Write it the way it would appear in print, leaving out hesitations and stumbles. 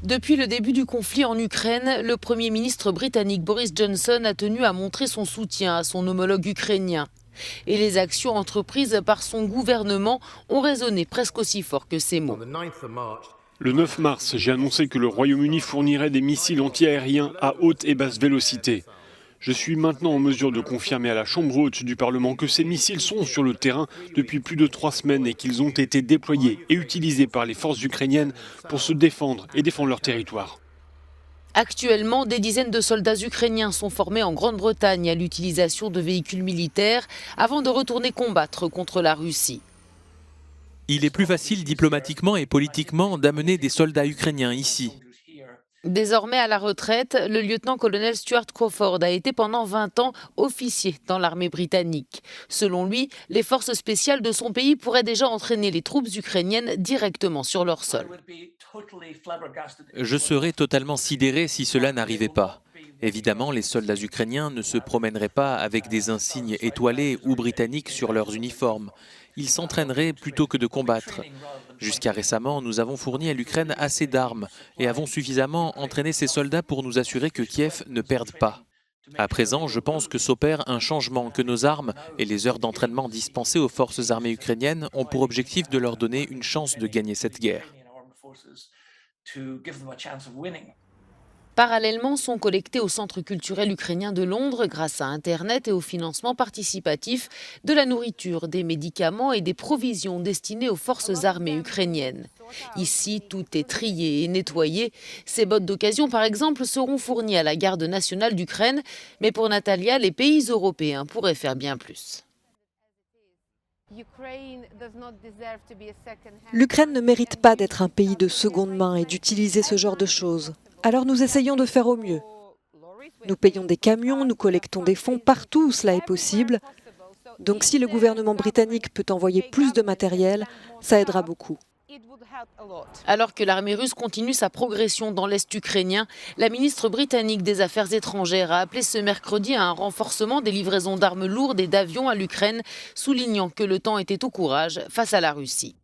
Depuis le début du conflit en Ukraine, le Premier ministre britannique Boris Johnson a tenu à montrer son soutien à son homologue ukrainien. Et les actions entreprises par son gouvernement ont résonné presque aussi fort que ces mots. Le 9 mars, j'ai annoncé que le Royaume-Uni fournirait des missiles antiaériens à haute et basse vélocité. Je suis maintenant en mesure de confirmer à la Chambre haute du Parlement que ces missiles sont sur le terrain depuis plus de 3 semaines et qu'ils ont été déployés et utilisés par les forces ukrainiennes pour se défendre et défendre leur territoire. Actuellement, des dizaines de soldats ukrainiens sont formés en Grande-Bretagne à l'utilisation de véhicules militaires avant de retourner combattre contre la Russie. Il est plus facile diplomatiquement et politiquement d'amener des soldats ukrainiens ici. Désormais à la retraite, le lieutenant-colonel Stuart Crawford a été pendant 20 ans officier dans l'armée britannique. Selon lui, les forces spéciales de son pays pourraient déjà entraîner les troupes ukrainiennes directement sur leur sol. Je serais totalement sidéré si cela n'arrivait pas. Évidemment, les soldats ukrainiens ne se promèneraient pas avec des insignes étoilés ou britanniques sur leurs uniformes. Ils s'entraîneraient plutôt que de combattre. Jusqu'à récemment, nous avons fourni à l'Ukraine assez d'armes et avons suffisamment entraîné ces soldats pour nous assurer que Kiev ne perde pas. À présent, je pense que s'opère un changement, que nos armes et les heures d'entraînement dispensées aux forces armées ukrainiennes ont pour objectif de leur donner une chance de gagner cette guerre. Parallèlement, sont collectés au Centre culturel ukrainien de Londres, grâce à Internet et au financement participatif, de la nourriture, des médicaments et des provisions destinées aux forces armées ukrainiennes. Ici, tout est trié et nettoyé. Ces bottes d'occasion, par exemple, seront fournies à la Garde nationale d'Ukraine. Mais pour Natalia, les pays européens pourraient faire bien plus. L'Ukraine ne mérite pas d'être un pays de seconde main et d'utiliser ce genre de choses. Alors nous essayons de faire au mieux. Nous payons des camions, nous collectons des fonds partout où cela est possible. Donc si le gouvernement britannique peut envoyer plus de matériel, ça aidera beaucoup. Alors que l'armée russe continue sa progression dans l'Est ukrainien, la ministre britannique des Affaires étrangères a appelé ce mercredi à un renforcement des livraisons d'armes lourdes et d'avions à l'Ukraine, soulignant que le temps était au courage face à la Russie.